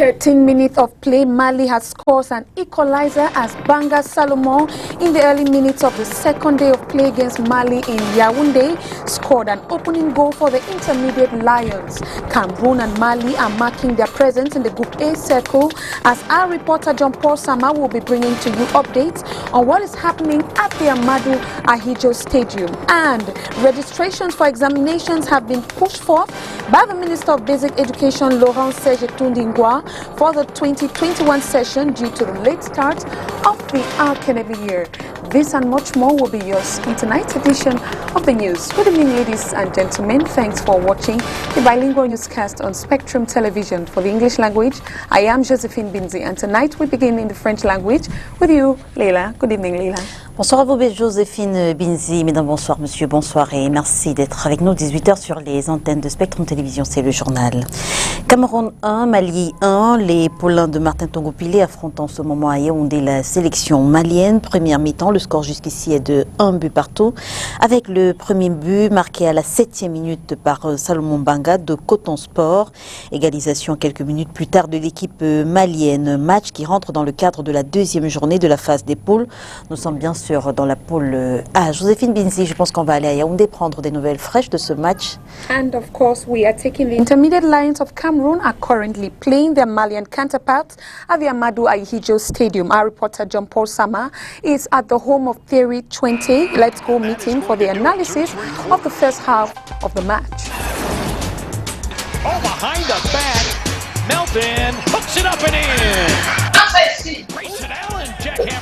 13 minutes of play, Mali has scored an equalizer as Banga Salomon in the early minutes of the second day of play against Mali in Yaoundé scored an opening goal for the intermediate Lions. Cameroon and Mali are marking their presence in the Group A circle as our reporter John Paul Sama will be bringing to you updates on what is happening at the Amadou Ahidjo Stadium. And registrations for examinations have been pushed forth by the Minister of Basic Education Laurent Serge-Tundingwa for the 2021 session due to the late start of the academic year. This and much more will be yours in tonight's edition of the news. Good evening, ladies and gentlemen. Thanks for watching the bilingual newscast on Spectrum Television. For the English language, I am Josephine Bindzi, and tonight we begin in the French language with you, Leila. Good evening, Leila. Bonsoir à vous, Josephine Bindzi. Mesdames, bonsoir, monsieur, bonsoir et merci d'être avec nous. 18h sur les antennes de Spectrum Télévision, c'est le journal. Cameroun 1, Mali 1, les Paulins de Martin Tongopilé affrontent en ce moment à Yaoundé la sélection malienne. Première mi-temps, le score jusqu'ici est de 1 but partout, avec le premier but marqué à la 7e minute par Salomon Banga de Coton Sport. Égalisation quelques minutes plus tard de l'équipe malienne. Match qui rentre dans le cadre de la deuxième journée de la phase des poules. Nous sommes bien sûr dans la poule A. Josephine Bindzi, je pense qu'on va aller à Yaoundé prendre des nouvelles fraîches de ce match. And of course, we are taking the intermediate Lions of Cameroon are currently playing their Malian counterparts at the Amadou Ahidjo Stadium. Our reporter John Paul Sama is at the home of Theory 20. Let's go meet him for the analysis of the first half of the match. Oh, behind the back, Melvin hooks it up and in.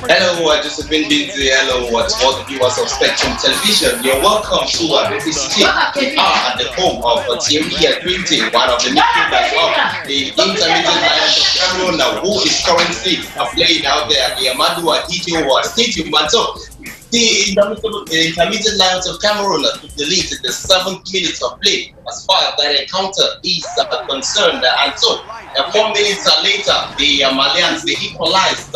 Hello, Josephine Bindzi. Hello, all the viewers of Spectrum Television. You're welcome to this team. We are at the home of Thierry 20, one of the midfielders of the intermediate Lions of Cameroon, who is currently playing out there at the Amadou Ahidjo Stadium. And so, the intermediate Lions of Cameroon took the lead in the 7th minute of play as far as that encounter is concerned. And so, 4 minutes later, the Malians, they equalized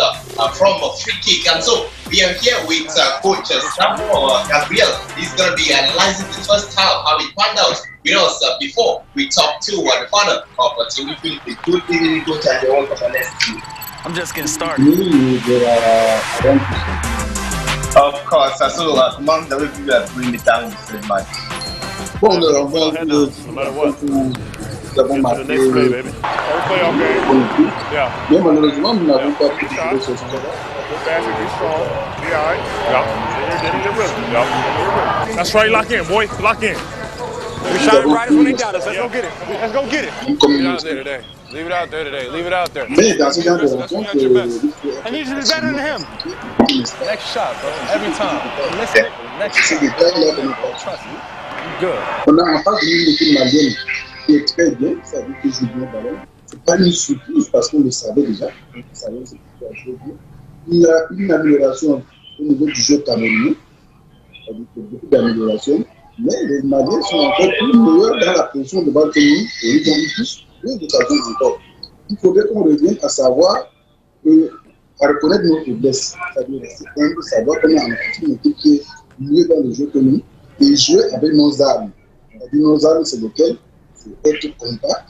from a free kick. And so, we are here with Coach Gabriel. He's going to be analyzing the first half, how it panned out with us before we talk to the father of Thierry Philippe. Good evening, Coach, and you're welcome to next team. I'm just getting started. Of course, so comment vous avez vu après le temps de ce match? Bon, nous avons marqué mais malheureusement, nous n'avons pas pu jouer ce soir. That's right, lock in, boy, lock in. We shot it right when they got us. Let's go get it. Let's go get it. Leave it out there today. Leave it out there today. Leave it out there. Mais dans ce genre de rencontre, I need you to be better than him. Next shot, bro. Every time. Listen. Next shot. Trust me. Good. On a en face d'une équipe malienne qui est très bien, ça veut dire qu'ils jouent bien le ballon. C'est pas une surprise parce qu'on le savait déjà. On savait ce qu'il a joué bien. Il y a une amélioration au niveau du jeu camerounais. Ça veut dire qu'il y a beaucoup d'amélioration. Mais les Maliens sont encore plus meilleurs dans la position de balle que nous et ils ont eu plus d'occasions encore. Il faudrait qu'on revienne à savoir, à reconnaître nos faiblesses. C'est-à-dire rester humble, savoir comment on a une équipe qui est mieux dans le jeu que nous et jouer avec nos armes. C'est-à-dire nos armes, c'est lesquelles? C'est être compact,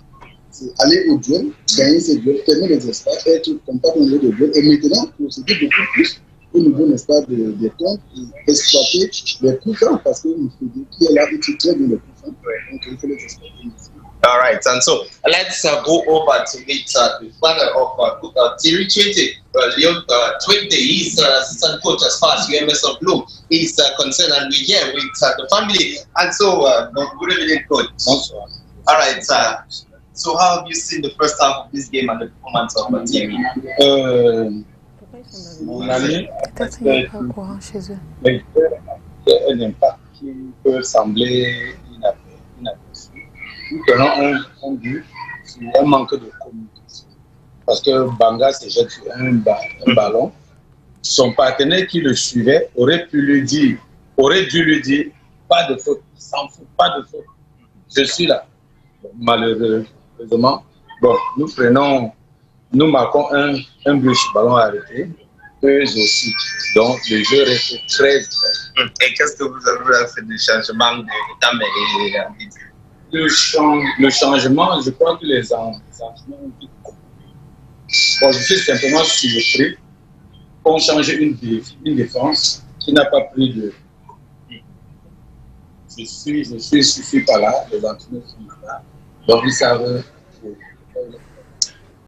c'est aller au duel, gagner ses duels, fermer les espaces, être compact au niveau des duels et maintenant procéder beaucoup plus au niveau, n'est-ce pas, des comptes et exploiter les coups francs parce que nous faisons qui est là, il tire très bien les coups francs. Donc il faut les exploiter. All right, and so let's go over to meet the father of Thierry 20. Leon 20, he's assistant coach as far as UMS of Blue is concerned, and we're here with the family. And so, good evening, coach. Bonsoir. All right, so how have you seen the first half of this game and the performance of Thierry? Mon ami, un impact qui peut sembler inaperçu. Nous prenons un but sur un manque de communication. Parce que Banga se jette sur un ballon. Son partenaire qui le suivait aurait dû lui dire, pas de faute, il s'en fout, pas de faute. Je suis là. Malheureusement, bon, nous marquons un but sur ballon arrêté. Eux aussi. Donc, le jeu reste très difficile. Et qu'est-ce que vous avez fait de changement de Le changement, je crois que les entraînements ont été Bon, je suis simplement surpris qu'on change une défense qui n'a pas pris de... Je suis pas là, les entraîneurs sont là. Donc ils savent...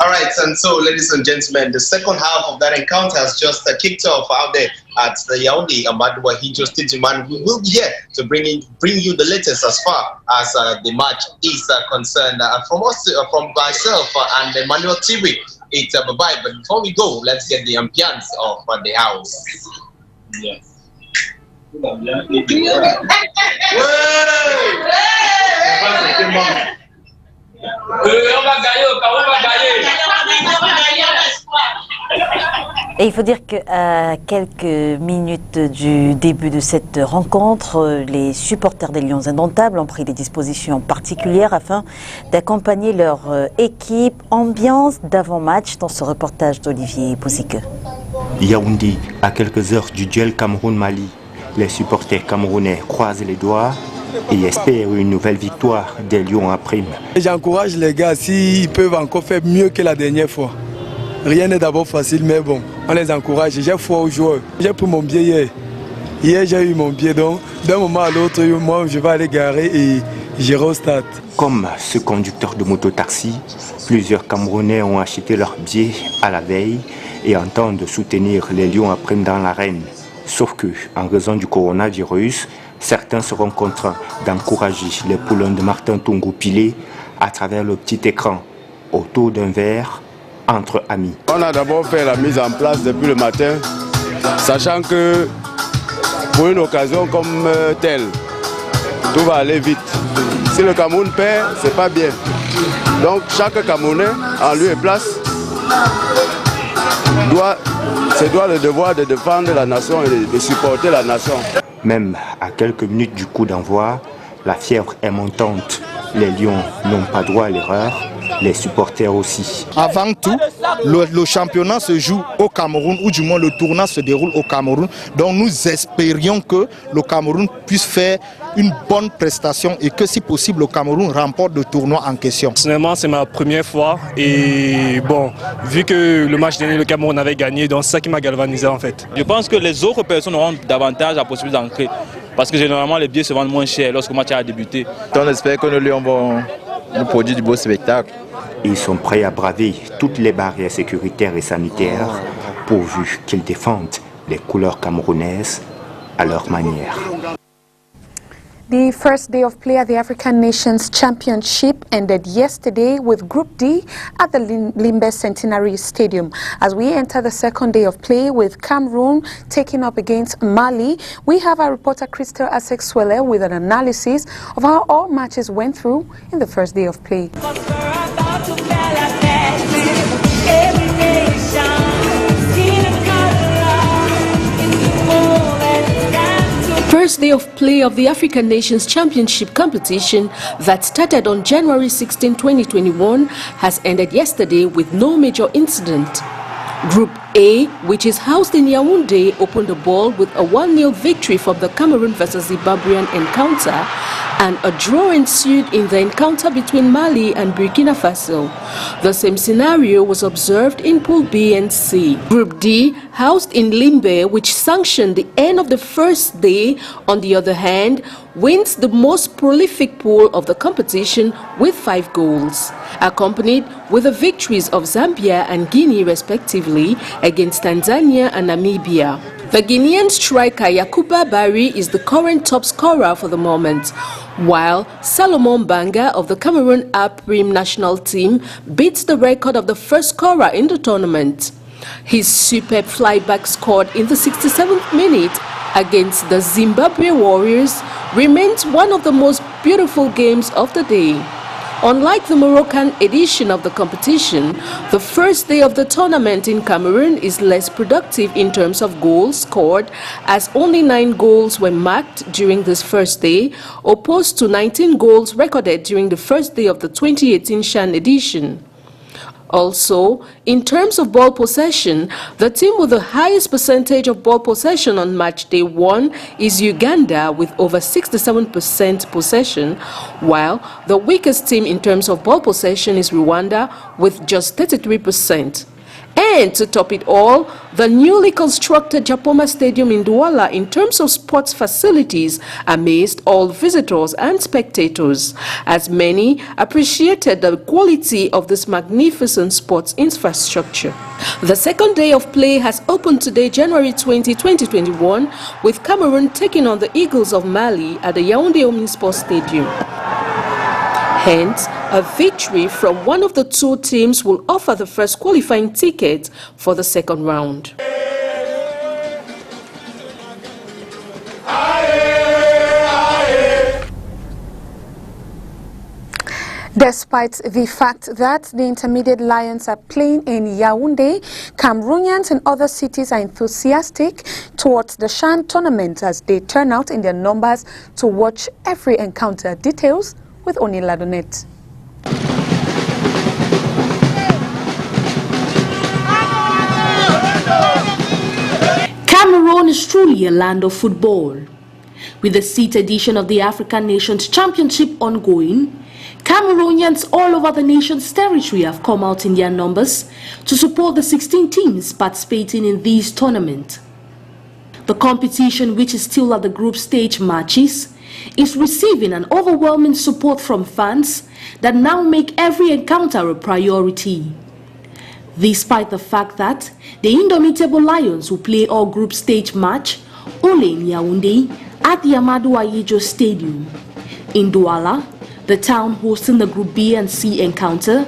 All right, and so, ladies and gentlemen, the second half of that encounter has just kicked off out there at the Yaoundé Amadou Hijo Stadium, and we will be here to bring you the latest as far as the match is concerned. From myself and Emmanuel TV, it's bye-bye. But before we go, let's get the ambience of the house. Yes. Et il faut dire qu'à quelques minutes du début de cette rencontre, les supporters des Lions Indomptables ont pris des dispositions particulières afin d'accompagner leur équipe. Ambiance d'avant-match dans ce reportage d'Olivier Bouzique. Yaoundé, à quelques heures du duel Cameroun-Mali, les supporters camerounais croisent les doigts et espèrent une nouvelle victoire des Lions à prime. J'encourage les gars, s'ils peuvent encore faire mieux que la dernière fois. Rien n'est d'abord facile, mais bon, on les encourage. J'ai foi aux joueurs. J'ai pris mon billet hier. Hier, j'ai eu mon billet, donc d'un moment à l'autre, moi, je vais aller garer et j'irai au stade. Comme ce conducteur de moto-taxi, plusieurs Camerounais ont acheté leurs billets à la veille et entendent soutenir les Lions à prime dans l'arène. Sauf que, en raison du coronavirus, certains seront contraints d'encourager les poulains de Martin Tungu-Pilé à travers le petit écran, autour d'un verre, entre amis. On a d'abord fait la mise en place depuis le matin, sachant que pour une occasion comme telle, tout va aller vite. Si le Cameroun perd, c'est pas bien. Donc chaque Camerounais, en lieu et place, se doit le devoir de défendre la nation et de supporter la nation. Même à quelques minutes du coup d'envoi, la fièvre est montante. Les Lions n'ont pas droit à l'erreur, les supporters aussi. Avant tout, le championnat se joue au Cameroun, ou du moins le tournoi se déroule au Cameroun. Donc nous espérions que le Cameroun puisse faire une bonne prestation et que si possible le Cameroun remporte le tournoi en question. Personnellement, c'est ma première fois et bon, vu que le match dernier le Cameroun avait gagné, donc c'est ça qui m'a galvanisé en fait. Je pense que les autres personnes auront davantage la possibilité d'entrer parce que généralement les billets se vendent moins cher lorsque le match a débuté. On espère que nos Lions vont nous produire du beau spectacle. Ils sont prêts à braver toutes les barrières sécuritaires et sanitaires pourvu qu'ils défendent les couleurs camerounaises à leur manière. The first day of play at the African Nations Championship ended yesterday with Group D at the Limbe Centenary Stadium. As we enter the second day of play with Cameroon taking up against Mali, we have our reporter Crystal Asexwele with an analysis of how all matches went through in the first day of play. First day of play of the African Nations Championship competition that started on January 16, 2021 has ended yesterday with no major incident. Group A, which is housed in Yaoundé, opened the ball with a 1-0 victory from the Cameroon vs Zimbabwean encounter, and a draw ensued in the encounter between Mali and Burkina Faso. The same scenario was observed in Pool B and C. Group D, housed in Limbe, which sanctioned the end of the first day, on the other hand, wins the most prolific pool of the competition with 5 goals, accompanied with the victories of Zambia and Guinea respectively against Tanzania and Namibia. The Guinean striker Yakuba Bari is the current top scorer for the moment, while Salomon Banga of the Cameroon A-Prim national team beats the record of the first scorer in the tournament. His superb flyback scored in the 67th minute against the Zimbabwe Warriors remains one of the most beautiful games of the day. Unlike the Moroccan edition of the competition, the first day of the tournament in Cameroon is less productive in terms of goals scored, as only 9 goals were marked during this first day, opposed to 19 goals recorded during the first day of the 2018 Chan edition. Also, in terms of ball possession, the team with the highest percentage of ball possession on match day 1 is Uganda with over 67% possession, while the weakest team in terms of ball possession is Rwanda with just 33%. And to top it all, the newly constructed Japoma Stadium in Douala in terms of sports facilities amazed all visitors and spectators, as many appreciated the quality of this magnificent sports infrastructure. The second day of play has opened today, January 20, 2021, with Cameroon taking on the Eagles of Mali at the Yaoundé Omnisport Stadium. Hence, a victory from one of the two teams will offer the first qualifying ticket for the second round. Despite the fact that the intermediate Lions are playing in Yaoundé, Cameroonians in other cities are enthusiastic towards the CHAN tournament as they turn out in their numbers to watch every encounter. Details with Oni Ladonet. Cameroon is truly a land of football. With the 6th edition of the African Nations Championship ongoing, Cameroonians all over the nation's territory have come out in their numbers to support the 16 teams participating in this tournament. The competition, which is still at the group stage matches, is receiving an overwhelming support from fans that now make every encounter a priority. Despite the fact that the indomitable Lions will play all group stage match only in Yaoundé at the Amadou Ahidjo Stadium. In Douala, the town hosting the Group B and C encounter,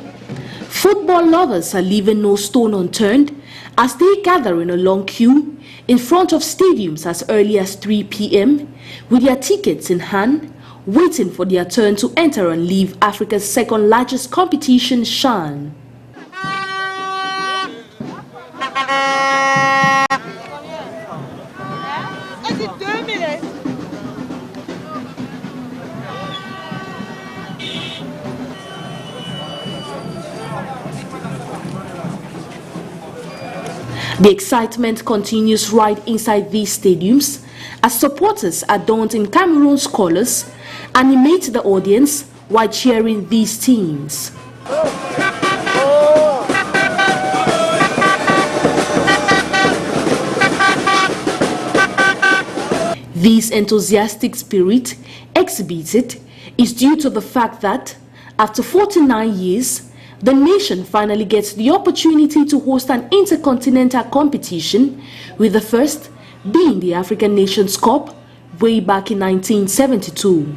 football lovers are leaving no stone unturned as they gather in a long queue in front of stadiums as early as 3 p.m. with their tickets in hand, waiting for their turn to enter and leave Africa's second largest competition, CHAN. The excitement continues right inside these stadiums as supporters adorned in Cameroon's colours animate the audience while cheering these teams. This enthusiastic spirit exhibited is due to the fact that after 49 years, the nation finally gets the opportunity to host an intercontinental competition, with the first being the African Nations Cup way back in 1972.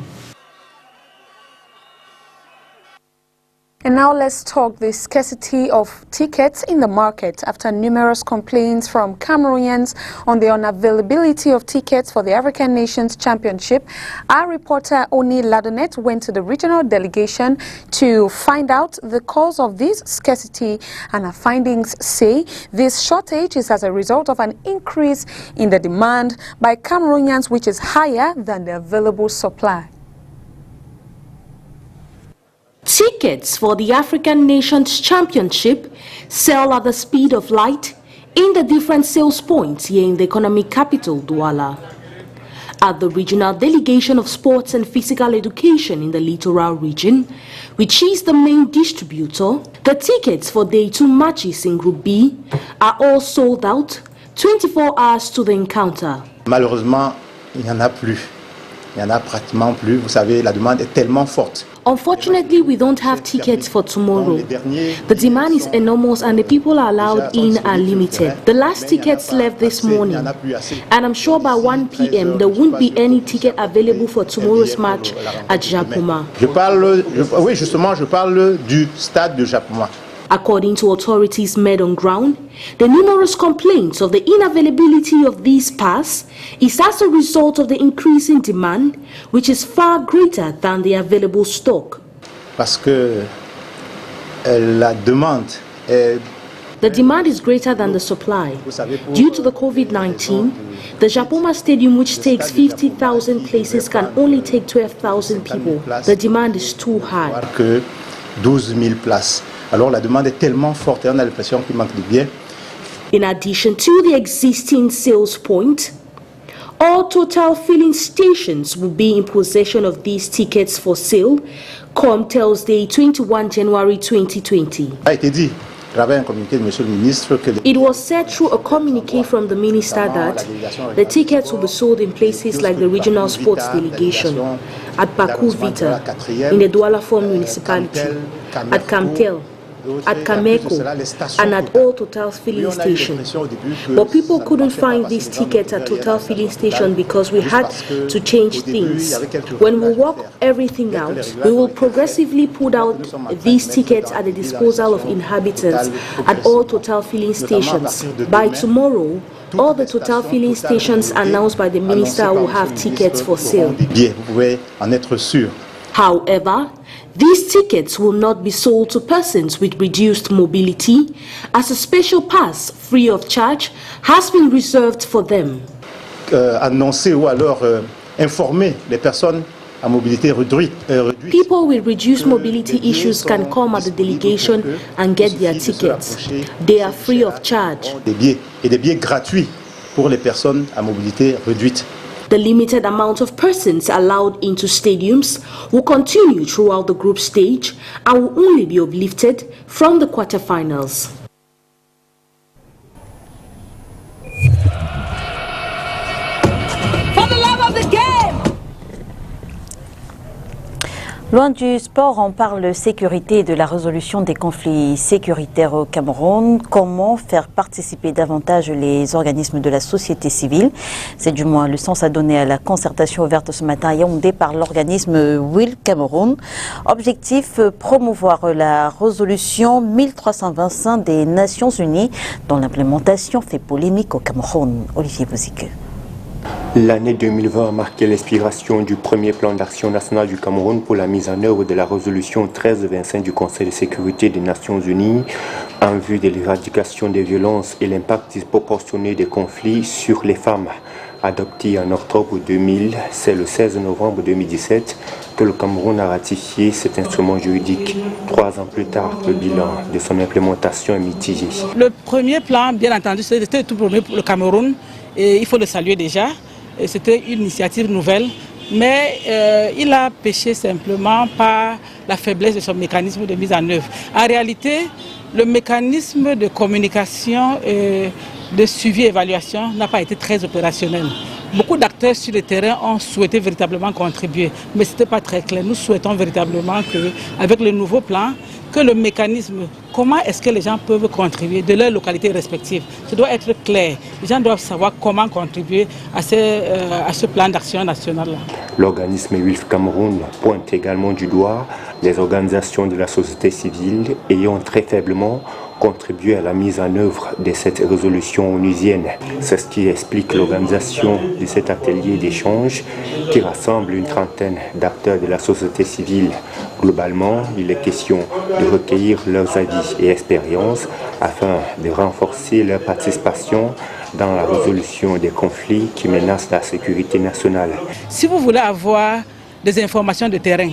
And now let's talk the scarcity of tickets in the market after numerous complaints from Cameroonians on the unavailability of tickets for the African Nations Championship. Our reporter Oni Ladonet went to the regional delegation to find out the cause of this scarcity, and our findings say this shortage is as a result of an increase in the demand by Cameroonians, which is higher than the available supply. Tickets for the African Nations Championship sell at the speed of light in the different sales points here in the economic capital, Douala. At the regional delegation of sports and physical education in the littoral region, which is the main distributor, the tickets for day 2 matches in Group B are all sold out 24 hours to the encounter. Malheureusement, il n'y en a plus. Il n'y en a pratiquement plus. Vous savez, la demande est tellement forte. Unfortunately, we don't have tickets for tomorrow. The demand is enormous and the people allowed in are limited. The last tickets left this morning, and I'm sure by 1 p.m. there won't be any ticket available for tomorrow's match at Japoma. Oui, justement, je parle du stade de Japoma. According to authorities met on ground, the numerous complaints of the inavailability of these pass is as a result of the increase in demand, which is far greater than the available stock. Parce que la demande est... The demand is greater than the supply. Due to the COVID-19, the Japoma Stadium, which takes 50,000 places, can only take 12,000 people. The demand is too high. 12,000 places. Alors la demande est tellement forte et on a l'impression qu'il manque de billets. In addition to the existing sales point, all Total filling stations will be in possession of these tickets for sale come Thursday, 21 January 2020. Ça a été dit. Un communiqué de Monsieur le Ministre que It was said through a communique from the minister that the tickets will be sold in places like the Regional Sports Delegation, at Baku Vita, in the Douala Forum municipality, at Camtel, at Kameko, and at all Total filling stations. But people couldn't find these tickets at Total filling station because we had to change things. When we work everything out, we will progressively put out these tickets at the disposal of inhabitants at all Total filling stations. By tomorrow, all the Total filling stations announced by the minister will have tickets for sale. Vous pouvez en être sûr. However, these tickets will not be sold to persons with reduced mobility, as a special pass, free of charge, has been reserved for them. Annoncer ou alors informer les personnes à mobilité réduite. People with reduced mobility issues can come at the delegation and get their tickets. They are free of charge. Des billets et des billets gratuits pour les personnes à mobilité réduite. The limited amount of persons allowed into stadiums will continue throughout the group stage and will only be uplifted from the quarterfinals. For the love of the game! Loin du sport, on parle sécurité et de la résolution des conflits sécuritaires au Cameroun. Comment faire participer davantage les organismes de la société civile? C'est du moins le sens à donner à la concertation ouverte ce matin à Yaoundé par l'organisme Will Cameroun. Objectif, promouvoir la résolution 1325 des Nations Unies dont l'implémentation fait polémique au Cameroun. Olivier Bouzike. L'année 2020 a marqué l'inspiration du premier plan d'action national du Cameroun pour la mise en œuvre de la résolution 1325 du Conseil de sécurité des Nations Unies en vue de l'éradication des violences et l'impact disproportionné des conflits sur les femmes. Adoptée en octobre 2000, c'est le 16 novembre 2017 que le Cameroun a ratifié cet instrument juridique. 3 ans plus tard, le bilan de son implémentation est mitigé. Le premier plan, bien entendu, c'était tout premier pour le Cameroun et il faut le saluer déjà. C'était une initiative nouvelle, mais il a péché simplement par la faiblesse de son mécanisme de mise en œuvre. En réalité, le mécanisme de communication et de suivi et évaluation n'a pas été très opérationnel. Beaucoup d'acteurs sur le terrain ont souhaité véritablement contribuer, mais ce n'était pas très clair. Nous souhaitons véritablement qu'avec le nouveau plan, que le mécanisme, comment est-ce que les gens peuvent contribuer de leur localité respective, ça doit être clair. Les gens doivent savoir comment contribuer à ce plan d'action national-là. L'organisme WILF Cameroun pointe également du doigt les organisations de la société civile ayant très faiblement contribué à la mise en œuvre de cette résolution onusienne. C'est ce qui explique l'organisation de cet atelier d'échange qui rassemble une trentaine d'acteurs de la société civile. Globalement, il est question de recueillir leurs avis et expériences afin de renforcer leur participation dans la résolution des conflits qui menacent la sécurité nationale. Si vous voulez avoir des informations de terrain,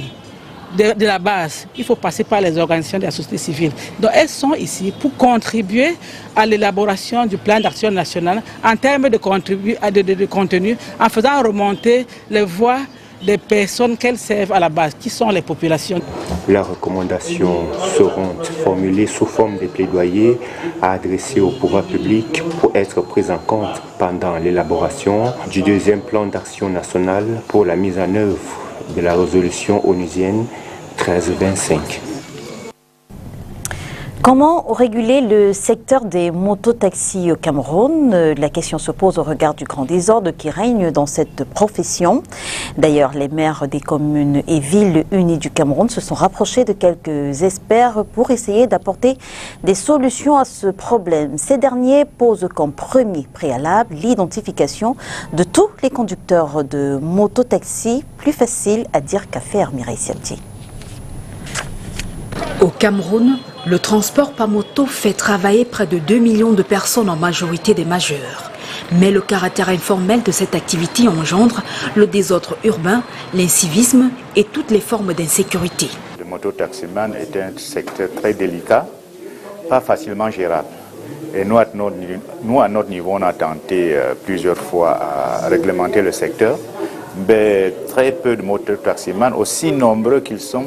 de la base, il faut passer par les organisations de la société civile. Donc elles sont ici pour contribuer à l'élaboration du plan d'action national en termes de contenu, en faisant remonter les voix des personnes qu'elles servent à la base, qui sont les populations. Leurs recommandations seront formulées sous forme de plaidoyers à adresser au pouvoir public pour être prises en compte pendant l'élaboration du deuxième plan d'action national pour la mise en œuvre de la résolution onusienne 1325. Comment réguler le secteur des mototaxis au Cameroun? La question se pose au regard du grand désordre qui règne dans cette profession. D'ailleurs, les maires des communes et villes unies du Cameroun se sont rapprochés de quelques experts pour essayer d'apporter des solutions à ce problème. Ces derniers posent comme premier préalable l'identification de tous les conducteurs de mototaxis. Plus facile à dire qu'à faire, Mireille Siabti. Au Cameroun, le transport par moto fait travailler près de 2 millions de personnes, en majorité des majeurs. Mais le caractère informel de cette activité engendre le désordre urbain, l'incivisme et toutes les formes d'insécurité. Le mototaximans est un secteur très délicat, pas facilement gérable. Et nous, à notre niveau, on a tenté plusieurs fois à réglementer le secteur, mais très peu de mototaximans, aussi nombreux qu'ils sont,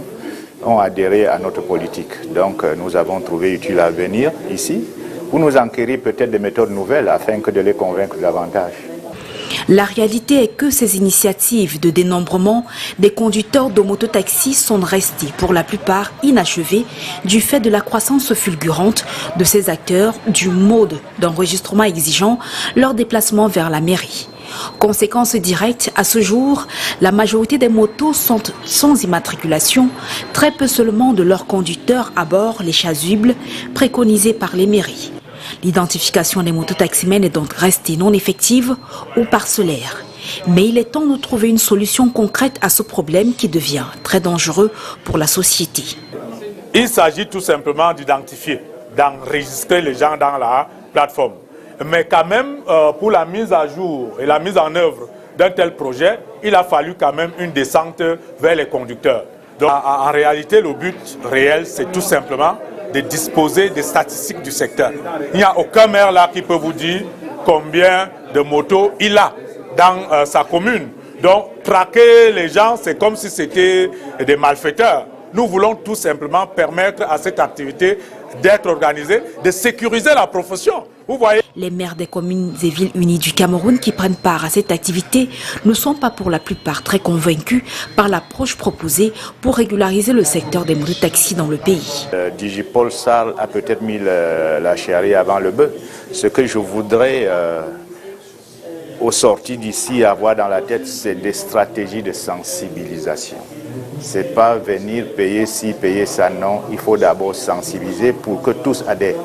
ont adhéré à notre politique. Donc nous avons trouvé utile à venir ici pour nous enquérir peut-être des méthodes nouvelles afin que de les convaincre davantage. La réalité est que ces initiatives de dénombrement des conducteurs de mototaxis sont restées pour la plupart inachevées du fait de la croissance fulgurante de ces acteurs, du mode d'enregistrement exigeant leur déplacement vers la mairie. Conséquence directe, à ce jour, la majorité des motos sont sans immatriculation, très peu seulement de leurs conducteurs à bord les chasubles préconisés par les mairies. L'identification des mototaximens est donc restée non effective ou parcellaire. Mais il est temps de trouver une solution concrète à ce problème qui devient très dangereux pour la société. Il s'agit tout simplement d'identifier, d'enregistrer les gens dans la plateforme. Mais quand même, pour la mise à jour et la mise en œuvre d'un tel projet, il a fallu quand même une descente vers les conducteurs. Donc, en réalité, le but réel, c'est tout simplement de disposer des statistiques du secteur. Il n'y a aucun maire là qui peut vous dire combien de motos il a dans sa commune. Donc, traquer les gens, c'est comme si c'était des malfaiteurs. Nous voulons tout simplement permettre à cette activité d'être organisée, de sécuriser la profession. Vous voyez. Les maires des communes et villes unies du Cameroun qui prennent part à cette activité ne sont pas pour la plupart très convaincus par l'approche proposée pour régulariser le secteur des mototaxis dans le pays. Digipol Sarl a peut-être mis la charrue avant le bœuf. Ce que je voudrais aux sorties d'ici avoir dans la tête, c'est des stratégies de sensibilisation. Ce n'est pas venir payer ci, payer ça, non. Il faut d'abord sensibiliser pour que tous adhèrent.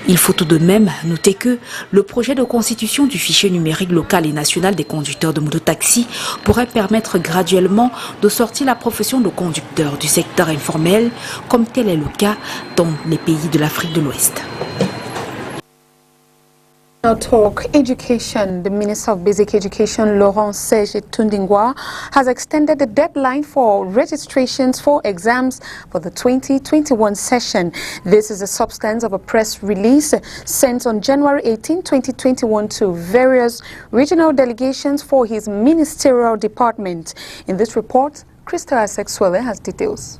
Il faut tout de même noter que le projet de constitution du fichier numérique local et national des conducteurs de mototaxi pourrait permettre graduellement de sortir la profession de conducteur du secteur informel, comme tel est le cas dans les pays de l'Afrique de l'Ouest. Now talk education. The Minister of Basic Education, Nganzeu Tundingwa, has extended the deadline for registrations for exams for the 2021 session. This is the substance of a press release sent on January 18, 2021 to various regional delegations for his ministerial department. In this report, Christopher Sexuele has details.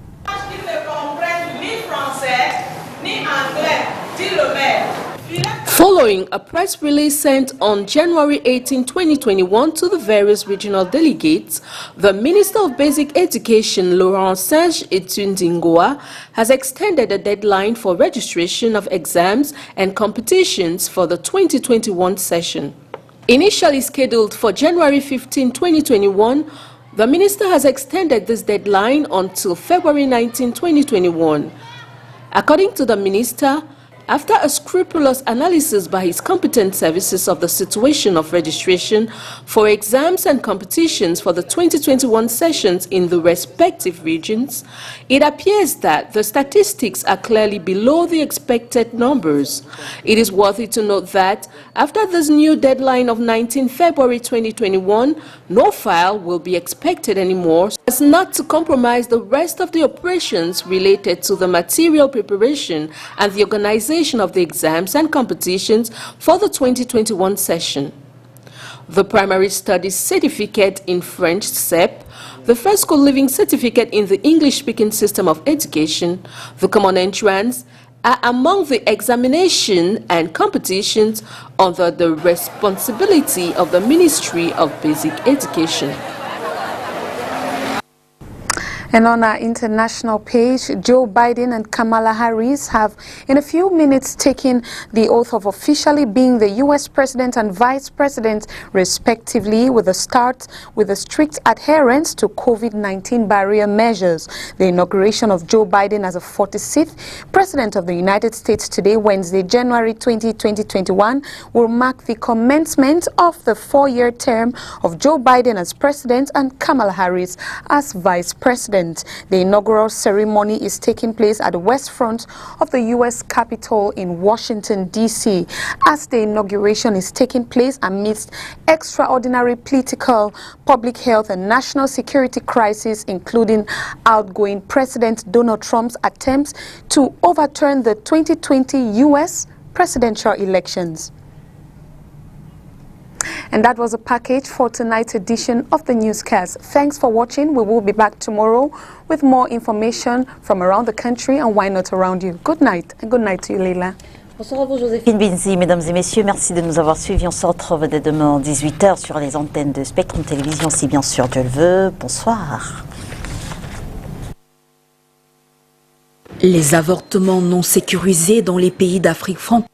Following a press release sent on January 18, 2021 to the various regional delegates, the Minister of Basic Education, Nganzeu Tundingwa, has extended the deadline for registration of exams and competitions for the 2021 session. Initially scheduled for January 15, 2021, the Minister has extended this deadline until February 19, 2021. According to the Minister, after a scrupulous analysis by his competent services of the situation of registration for exams and competitions for the 2021 sessions in the respective regions, it appears that the statistics are clearly below the expected numbers. It is worthy to note that after this new deadline of 19 February 2021, no file will be expected anymore as not to compromise the rest of the operations related to the material preparation and the organization of the exams and competitions for the 2021 session. The Primary Studies Certificate in French (CEP), the First School Living Certificate in the English-speaking system of education, the Common Entrance, are among the examination and competitions under the responsibility of the Ministry of Basic Education. And on our international page, Joe Biden and Kamala Harris have in a few minutes taken the oath of officially being the U.S. President and Vice President, respectively, with a strict adherence to COVID-19 barrier measures. The inauguration of Joe Biden as the 46th President of the United States today, Wednesday, January 20, 2021, will mark the commencement of the 4-year term of Joe Biden as President and Kamala Harris as Vice President. president. The inaugural ceremony is taking place at the west front of the U.S. Capitol in Washington, D.C. as the inauguration is taking place amidst extraordinary political, public health and national security crisis, including outgoing President Donald Trump's attempts to overturn the 2020 U.S. presidential elections. And that was a package for tonight's edition of the newscast. Thanks for watching. We will be back tomorrow with more information from around the country and why not around you. Good night, and good night to you, Leila. Bonsoir à vous, Josephine, Bindzi. Mesdames et messieurs, merci de nous avoir suivis. On se retrouve dès demain à 18h sur les antennes de Spectrum Télévision, si bien sûr Dieu le veut. Bonsoir. Les avortements non sécurisés dans les pays d'Afrique francophone